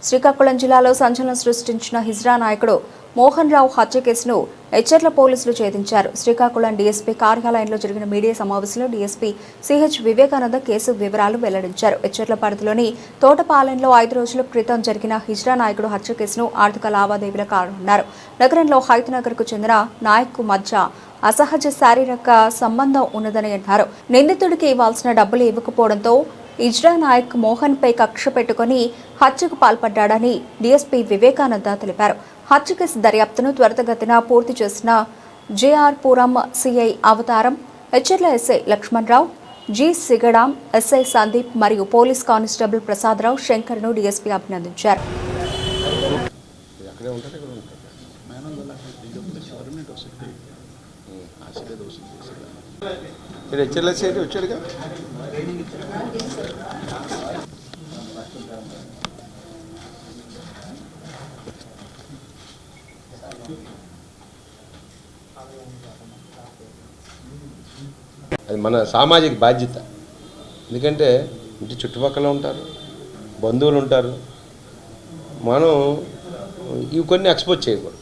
శ్రీకాకుళం జిల్లాలో సంచలనం సృష్టించిన హిజ్రా నాయకుడు మోహన్ రావు హత్య కేసును ఎచ్చెర్ల పోలీసులు ఛేదించారు. శ్రీకాకుళం డీఎస్పీ కార్యాలయంలో జరిగిన మీడియా సమావేశంలో డీఎస్పీ సిహెచ్ వివేకానంద కేసు వివరాలు వెల్లడించారు. ఎచ్చెర్ల పరిధిలోని తోటపాలెంలో 5 రోజుల క్రితం జరిగిన హిజ్రా నాయకుడు హత్య కేసును ఆర్థిక లావాదేవీల కారణమన్నారు. నగరంలో హైతనగర్కు చెందిన నాయక్ మధ్య అసహజ శారీరక సంబంధం ఉన్నదని అన్నారు. నిందితుడికి ఇవ్వాల్సిన డబ్బులు ఇవ్వకపోవడంతో హిజ్రా నాయక్ మోహన్ పై కక్ష పెట్టుకుని హత్యకు పాల్పడ్డాడని డీఎస్పీ వివేకానంద తెలిపారు. హత్య కేసు దర్యాప్తును త్వరితగతిన పూర్తి చేసిన జేఆర్ పురం సిఐ అవతారం, హెచ్ఎర్ల ఎస్ఐ లక్ష్మణరావు, జి సిగడాం, ఎస్ఐ సందీప్ మరియు పోలీస్ కానిస్టేబుల్ ప్రసాదరావు శంకర్ను డీఎస్పీ అభినందించారు. అది మన సామాజిక బాధ్యత. ఎందుకంటే ఇంటి చుట్టుపక్కల ఉంటారు, బంధువులు ఉంటారు, మనం ఇవి కొన్ని ఎక్స్పోజ్ చేయకూడదు.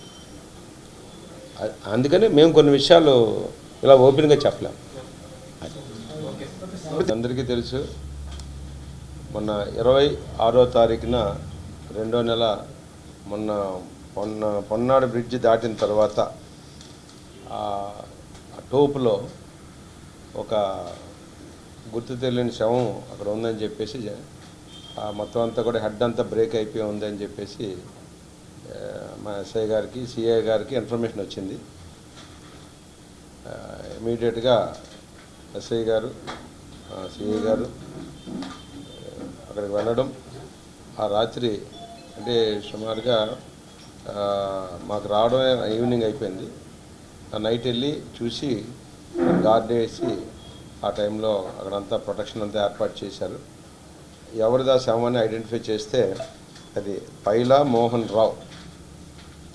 అందుకని మేము కొన్ని విషయాలు ఇలా ఓపెన్గా చెప్పలేము. అందరికీ తెలుసు, మొన్న 26వ తారీఖున 2వ నెల పొన్నాడు బ్రిడ్జ్ దాటిన తర్వాత ఆ టోపులో ఒక గుర్తు తెలియని శవం అక్కడ ఉందని చెప్పేసి, మొత్తం అంతా కూడా హెడ్ అంతా బ్రేక్ అయిపోయి ఉందని చెప్పేసి మా ఎస్ఐ గారికి, సిఐ గారికి ఇన్ఫర్మేషన్ వచ్చింది. ఇమీడియట్గా ఎస్ఐ గారు, సిఐ గారు అక్కడికి వెళ్ళడం, ఆ రాత్రి అంటే సుమారుగా మాకు రావడం ఈవినింగ్ అయిపోయింది. ఆ నైట్ వెళ్ళి చూసి గార్డ్ వేసి ఆ టైంలో అక్కడంతా ప్రొటెక్షన్ అంతా ఏర్పాటు చేశారు. ఎవరిదా శవాన్ని ఐడెంటిఫై చేస్తే అది పైలా మోహన్ రావు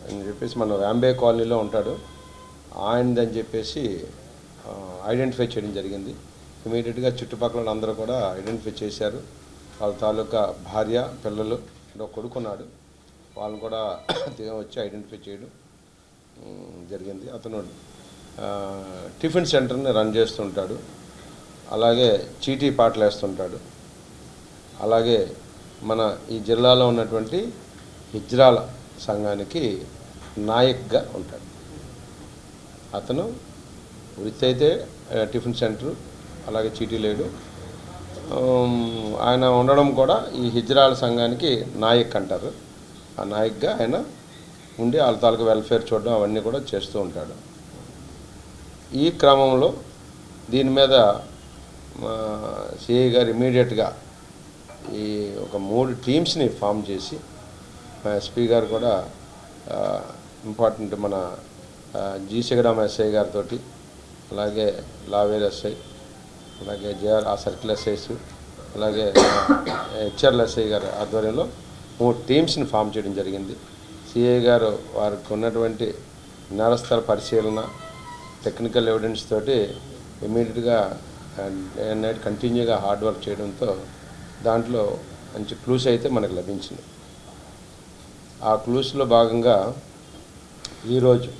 అని చెప్పేసి మన వ్యాంబే కాలనీలో ఉంటాడు, ఆయనదని చెప్పేసి ఐడెంటిఫై చేయడం జరిగింది. ఇమీడియట్గా చుట్టుపక్కల అందరూ కూడా ఐడెంటిఫై చేశారు. వాళ్ళ తాలూకా భార్య, పిల్లలు, ఒక కొడుకున్నాడు, వాళ్ళని కూడా వచ్చి ఐడెంటిఫై చేయడం జరిగింది. అతను టిఫిన్ సెంటర్ని రన్ చేస్తుంటాడు, అలాగే చీటీ పాటలు వేస్తుంటాడు, అలాగే మన ఈ జిల్లాలో ఉన్నటువంటి హిజ్రాల సంఘానికి నాయక్గా ఉంటాడు. అతను వృత్తి అయితే టిఫిన్ సెంటర్, అలాగే చీటీ లేడు. ఆయన ఉండడం కూడా ఈ హిజ్రాల సంఘానికి నాయక్ అంటారు. ఆ నాయక్గా ఆయన ఉండి వాళ్ళ తాలూకు వెల్ఫేర్ చూడడం అవన్నీ కూడా చేస్తూ ఉంటాడు. ఈ క్రమంలో దీని మీద సిఐ గారు ఇమీడియట్గా ఈ ఒక 3 టీమ్స్ని ఫామ్ చేసి, మా ఎస్పీ గారు కూడా ఇంపార్టెంట్ మన జి సిగడాం ఎస్ఐ గారితో, అలాగే లావేర్ ఎస్ఐ, అలాగే జేఆర్ ఆ సర్కిల్ ఎస్ఐస్, అలాగే హెచ్ఆర్ల ఎస్ఐ గారి ఆధ్వర్యంలో 3 టీమ్స్ని ఫామ్ చేయడం జరిగింది. సిఐ గారు వారికి ఉన్నటువంటి నేరస్థల పరిశీలన, టెక్నికల్ ఎవిడెన్స్ తోటి ఇమీడియట్గా నైట్ కంటిన్యూగా హార్డ్ వర్క్ చేయడంతో దాంట్లో మంచి క్లూస్ అయితే మనకు లభించింది. ఆ క్లూస్లో భాగంగా ఈరోజు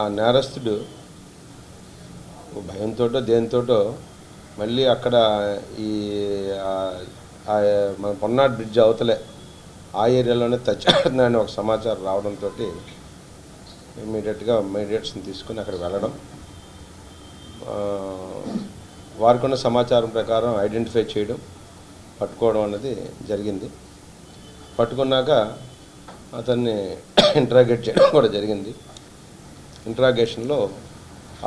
ఆ నేరస్తుడు భయంతో దేనితోటో మళ్ళీ అక్కడ ఈ మన పొన్నాడు బ్రిడ్జ్ అవతలే ఆ ఏరియాలోనే తచ్చాడని ఒక సమాచారం రావడంతో ఇమీడియట్గా మీడియేట్స్ని తీసుకుని అక్కడ వెళ్ళడం, వారికి ఉన్న సమాచారం ప్రకారం ఐడెంటిఫై చేయడం, పట్టుకోవడం అనేది జరిగింది. పట్టుకున్నాక అతన్ని ఇంట్రాగేట్ చేయడం కూడా జరిగింది. ఇంట్రాగేషన్లో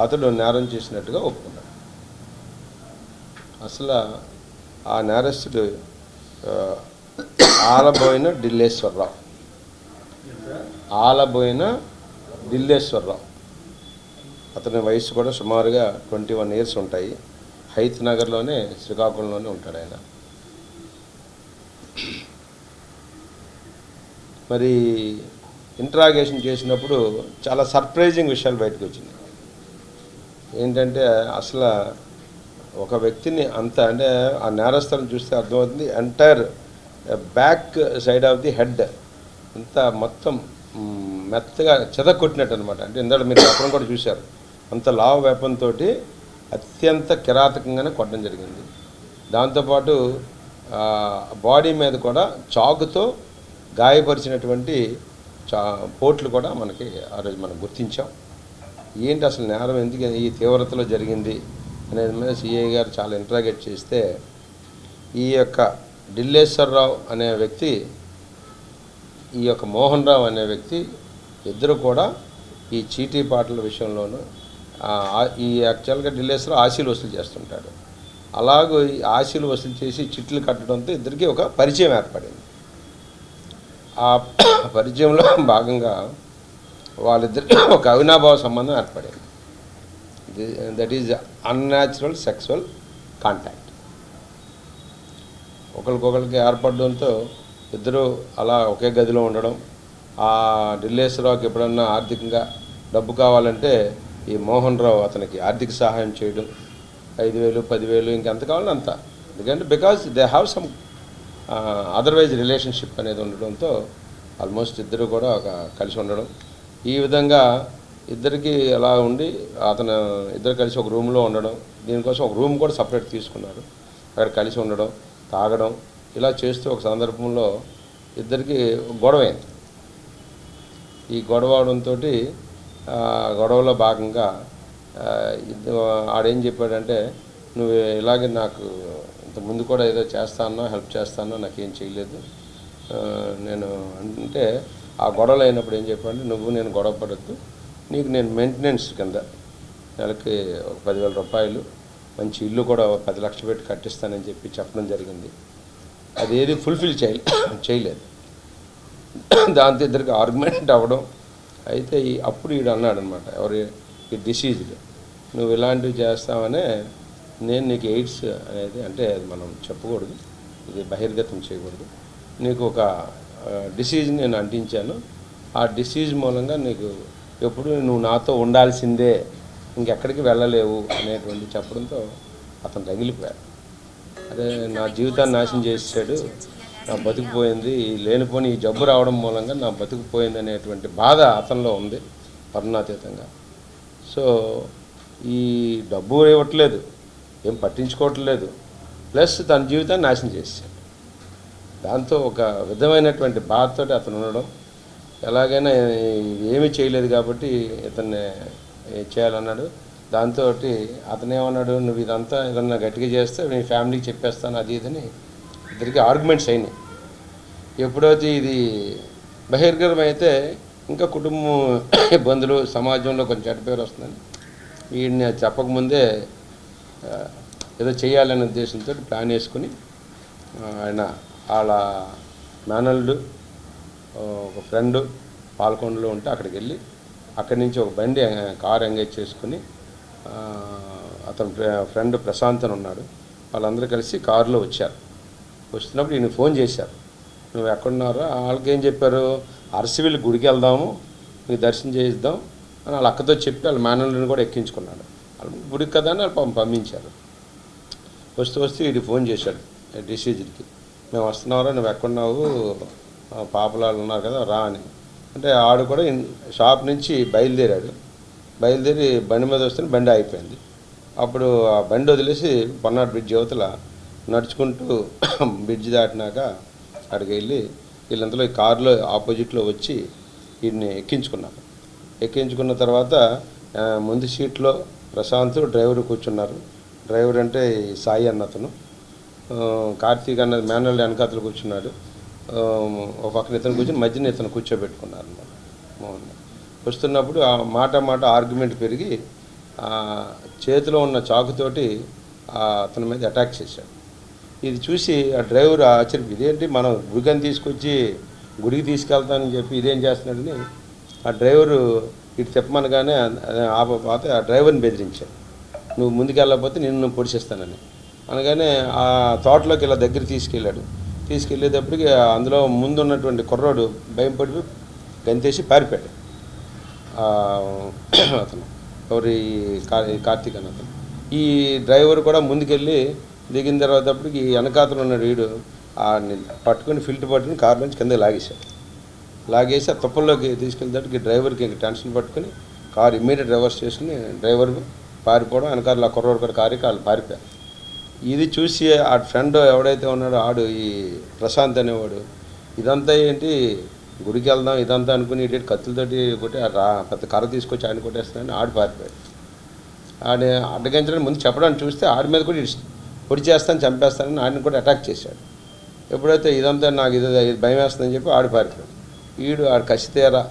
అతడు నేరం చేసినట్టుగా ఒప్పుకున్నాడు. అసలు ఆ నేరస్తుడు ఆలబోయిన ఢిల్లేశ్వరరావు, అతని వయసు కూడా సుమారుగా 21 ఇయర్స్ ఉంటాయి. హైత్ నగర్లోనే, శ్రీకాకుళంలోనే ఉంటాడు ఆయన. మరి ఇంట్రాగేషన్ చేసినప్పుడు చాలా సర్ప్రైజింగ్ విషయాలు బయటకు వచ్చింది. ఏంటంటే అసలు ఒక వ్యక్తిని అంత అంటే ఆ నేరస్తులను చూస్తే అర్థమవుతుంది, entire back side of the head అంతా మొత్తం మెత్తగా చెదకొట్టినట్టు అనమాట. అంటే ఇందాక మీరు అప్పుడు కూడా చూశారు, అంత లావ్ వెపన్ తోటి అత్యంత కిరాతకంగానే కొట్టడం జరిగింది. దాంతోపాటు బాడీ మీద కూడా చాకుతో గాయపరిచినటువంటి పోట్లు కూడా మనకి ఆ రోజు మనం గుర్తించాం. ఏంటి అసలు నేరం ఎందుకు ఈ తీవ్రతలో జరిగింది అనేది మీద సిఐ గారు చాలా ఇంట్రాగేట్ చేస్తే, ఈ యొక్క ఢిల్లేశ్వరరావు అనే వ్యక్తి, ఈ యొక్క మోహన్ రావు అనే వ్యక్తి ఇద్దరు కూడా ఈ చీటీ పాటల విషయంలోనూ ఈ యాక్చువల్గా ఢిల్లేశ్వరరావు ఆశీలు వసూలు చేస్తుంటాడు. అలాగూ ఈ ఆశీలు వసూలు చేసి చిట్లు కట్టడంతో ఇద్దరికి ఒక పరిచయం ఏర్పడింది. ఆ పరిచయంలో భాగంగా వాళ్ళిద్దరికి ఒక అవినాభావ సంబంధం ఏర్పడింది. That is unnatural sexual contact. ఒకరికొకరికి ఏర్పడడంతో ఇద్దరు అలా ఒకే గదిలో ఉండడం. ఆ ఢిల్లేశ్వరరావుకి ఎప్పుడన్నా ఆర్థికంగా డబ్బు కావాలంటే ఈ మోహన్ రావు అతనికి ఆర్థిక సహాయం చేయడం, 5,000 10,000 ఇంకెంత కావాలో అంత. ఎందుకంటే because they have some otherwise relationship అనేది ఉండడంతో ఆల్మోస్ట్ ఇద్దరు కూడా ఒక కలిసి ఉండడం. ఈ విధంగా ఇద్దరికి అలా ఉండి అతను ఇద్దరు కలిసి ఒక రూమ్లో ఉండడం, దీనికోసం ఒక రూమ్ కూడా సపరేట్ తీసుకున్నారు. అక్కడ కలిసి ఉండడం, తాగడం, ఇలా చేస్తూ ఒక సందర్భంలో ఇద్దరికి గొడవైంది. ఈ గొడవ అవడంతో గొడవలో భాగంగా ఆడేం చెప్పాడంటే, నువ్వు ఇలాగే నాకు ఇంతకుముందు కూడా ఏదో చేస్తానో హెల్ప్ చేస్తానో నాకేం చేయలేదు నేను అంటే, ఆ గొడవలు అయినప్పుడు ఏం చెప్పాడంటే, నువ్వు నేను గొడవ పడద్దు, నీకు నేను మెయింటెనెన్స్ కింద నెలకి ఒక 10,000 రూపాయలు, మంచి ఇల్లు కూడా 10 లక్షలు పెట్టి కట్టిస్తానని చెప్పడం జరిగింది. అది ఏది ఫుల్ఫిల్ చేయలేదు. దాంతో ఇద్దరికి ఆర్గ్యుమెంట్ అవ్వడం. అయితే అప్పుడు ఈడు అన్నాడు అనమాట, ఈ డిసీజ్డ్, నువ్వు ఇలాంటివి చేస్తావనే నేను నీకు ఎయిడ్స్ అనేది, అంటే అది మనం చెప్పకూడదు, ఇది బహిర్గతం చేయకూడదు, నీకు ఒక డిసీజ్ నేను అంటించాను, ఆ డిసీజ్ మూలంగా నీకు ఎప్పుడు నువ్వు నాతో ఉండాల్సిందే, ఇంకెక్కడికి వెళ్ళలేవు అనేటువంటి చెప్పడంతో అతను రగిలిపోయాడు. అదే నా జీవితాన్ని నాశనం చేసాడు, నా బతుకుపోయింది, లేనిపోని ఈ జబ్బు రావడం మూలంగా నా బతుకుపోయింది అనేటువంటి బాధ అతనిలో ఉంది వర్ణాతీతంగా. సో ఈ డబ్బు ఇవ్వట్లేదు, ఏం పట్టించుకోవట్లేదు, ప్లస్ తన జీవితాన్ని నాశనం చేశాడు. దాంతో ఒక విధమైనటువంటి బాధతో అతను ఉండడం, ఎలాగైనా ఏమీ చేయలేదు కాబట్టి ఇతన్ని చేయాలన్నాడు. దాంతో అతను ఏమన్నాడు, నువ్వు ఇదంతా ఏదన్నా గట్టిగా చేస్తే నీ ఫ్యామిలీకి చెప్పేస్తాను అది ఇదని ఇద్దరికి ఆర్గ్యుమెంట్స్ అయినాయి. ఎప్పుడైతే ఇది బహిర్గతం అయితే ఇంకా కుటుంబం ఇబ్బందులు, సమాజంలో కొంచెం చెడ్డ పేరు వస్తుందని వీడిని చెప్పకముందే ఏదో చేయాలనే ఉద్దేశంతో ప్లాన్ వేసుకుని ఆయన వాళ్ళ మేనల్లుడు ఒక ఫ్రెండ్ పాల్కొండలో ఉంటే అక్కడికి వెళ్ళి అక్కడి నుంచి ఒక బండి కారు ఎంగేజ్ చేసుకుని అతని ఫ్రెండ్ ప్రశాంత్ అని ఉన్నాడు, వాళ్ళందరూ కలిసి కారులో వచ్చారు. వస్తున్నప్పుడు ఈయన ఫోన్ చేశారు, నువ్వు ఎక్కడున్నారో. వాళ్ళకి ఏం చెప్పారు, అరసివిల్లి గుడికి వెళ్దాము, మీకు దర్శనం చేయిద్దాం అని వాళ్ళ అక్కతో చెప్పి వాళ్ళ మేనల్ని కూడా ఎక్కించుకున్నాడు. వాళ్ళు గుడికి కదా అని వాళ్ళు పంపించారు. వస్తూ వీడికి ఫోన్ చేశాడు డిసీజ్కి, మేము వస్తున్నారా, నువ్వు ఎక్కడున్నావు, పాపలాళ్ళు ఉన్నారు కదా రా అని. అంటే ఆడు కూడా షాప్ నుంచి బయలుదేరి బండి మీద వస్తే బండి అయిపోయింది. అప్పుడు ఆ బండి వదిలేసి పన్నాడు బ్రిడ్జ్ యువతల నడుచుకుంటూ బ్రిడ్జ్ దాటినాక అక్కడికి వెళ్ళి వీళ్ళంతలో ఈ కారులో ఆపోజిట్లో వచ్చి వీడిని ఎక్కించుకున్న తర్వాత ముందు సీట్లో ప్రశాంత్ డ్రైవర్ కూర్చున్నారు. డ్రైవర్ అంటే సాయి అన్నతను, కార్తీక్ అన్నది మేనల్ వెనకాతలు కూర్చున్నాడు. ఒక పక్కన ఇతను కూర్చొని మధ్యన ఇతను కూర్చోబెట్టుకున్నారు అన్నమాట మోహన్. వస్తున్నప్పుడు ఆ మాట ఆర్గ్యుమెంట్ పెరిగి చేతిలో ఉన్న చాకుతోటి అతని మీద అటాక్ చేశాడు. ఇది చూసి ఆ డ్రైవర్ ఆశ్చర్యం, ఇదేంటి మనం గుడికని తీసుకొచ్చి గుడికి తీసుకెళ్తానని చెప్పి ఇదేం చేస్తున్నాడని ఆ డ్రైవరు ఇటు చెప్పమనగానే ఆపపోతే ఆ డ్రైవర్ని బెదిరించాడు, నువ్వు ముందుకెళ్ళకపోతే నిన్ను పొడిచేస్తానని. అనగానే ఆ తోటలోకి ఇలా దగ్గర తీసుకెళ్ళేటప్పటికి అందులో ముందున్నటువంటి కుర్రాడు భయం పడి గంతేసి పారిపోయాడు. అతను ఎవరి కార్తీక్ అతను. ఈ డ్రైవర్ కూడా ముందుకెళ్ళి దిగిన తర్వాతప్పటికి వెనకాతలు ఉన్నాడు వీడు, పట్టుకొని ఫిల్టర్ పట్టుకుని కారులోంచి కిందకి లాగేసి ఆ తుప్పల్లోకి తీసుకెళ్తానికి డ్రైవర్కి ఇంక టెన్షన్ పట్టుకుని కారు ఇమ్మీడియట్ రివర్స్ చేసుకుని డ్రైవర్ పారిపోవడం, వెనకాల కుర్రోడు కూడా కారు వాళ్ళు పారిపోయారు. ఇది చూసి ఆ ఫ్రెండ్ ఎవడైతే ఉన్నాడో ఆడు ఈ ప్రశాంత్ అనేవాడు ఇదంతా ఏంటి గుడికి వెళ్దాం ఇదంతా అనుకుని ఇటు కత్తులతోటి కొట్టి పెద్ద కర్ర తీసుకొచ్చి ఆయన కొట్టేస్తానని ఆడు పారిపోయాడు. ఆడ అడ్డగించడానికి ముందు చెప్పడానికి చూస్తే ఆడి మీద కూడా పొడి చేస్తాను చంపేస్తానని ఆయన కూడా అటాక్ చేశాడు. ఎప్పుడైతే ఇదంతా నాకు ఇది భయం వేస్తుందని చెప్పి ఆడు పారిపోయాడు. ఆడు కసి తీరా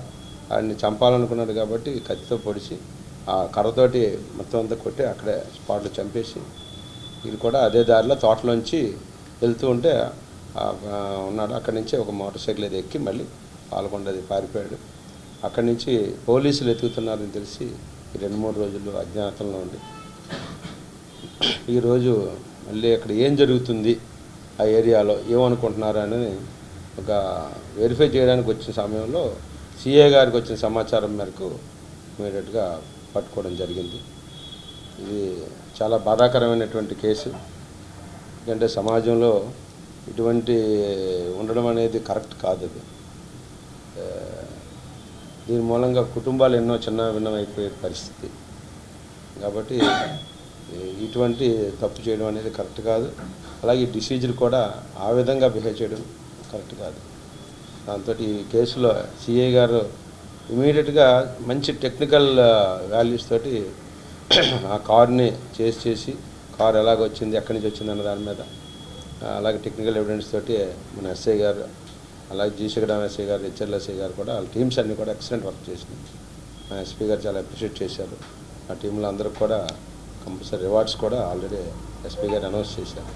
ఆడిని చంపాలనుకున్నాడు కాబట్టి కత్తితో పొడిచి ఆ కర్రతోటి మొత్తం అంతా కొట్టి అక్కడే స్పాట్లో చంపేసి వీళ్ళు కూడా అదే దారిలో తోటలోంచి వెళ్తూ ఉంటే ఉన్నాడు. అక్కడి నుంచి ఒక మోటార్ సైకిల్ అది ఎక్కి మళ్ళీ పాల్గొండది పారిపోయాడు. అక్కడి నుంచి పోలీసులు ఎత్తుకుతున్నారని తెలిసి 2-3 రోజులు అజ్ఞాతంలో ఉండి ఈరోజు మళ్ళీ అక్కడ ఏం జరుగుతుంది ఆ ఏరియాలో ఏమనుకుంటున్నారు అని ఒక వెరిఫై చేయడానికి వచ్చిన సమయంలో సిఐ గారికి వచ్చిన సమాచారం మేరకు ఇమీడియట్గా పట్టుకోవడం జరిగింది. ఇది చాలా బాధాకరమైనటువంటి కేసు. ఎందుకంటే సమాజంలో ఇటువంటి ఉండడం అనేది కరెక్ట్ కాదు. అది దీని మూలంగా కుటుంబాలు ఎన్నో చిన్న భిన్నమైపోయే పరిస్థితి. కాబట్టి ఇటువంటి తప్పు చేయడం అనేది కరెక్ట్ కాదు. అలాగే డిసీజులు కూడా ఆ విధంగా బిహేవ్ చేయడం కరెక్ట్ కాదు. దాంతో ఈ కేసులో సిఐ గారు ఇమీడియట్గా మంచి టెక్నికల్ వాల్యూస్ తోటి ఆ కార్ని చేసి కార్ ఎలాగొచ్చింది ఎక్కడి నుంచి వచ్చింది అన్న దాని మీద అలాగే టెక్నికల్ ఎవిడెన్స్ తోటి మన ఎస్ఐ గారు అలాగే జీసగడం ఎస్ఐ గారు హెచ్ఎల్ ఎస్ఐ గారు కూడా వాళ్ళ టీమ్స్ అన్నీ కూడా ఎక్సలెంట్ వర్క్ చేసినాయి. మా ఎస్పీ గారు చాలా అప్రిషియేట్ చేశారు. ఆ టీంలో అందరికి కూడా కంపల్సరీ రివార్డ్స్ కూడా ఆల్రెడీ ఎస్పీ గారు అనౌన్స్ చేశారు.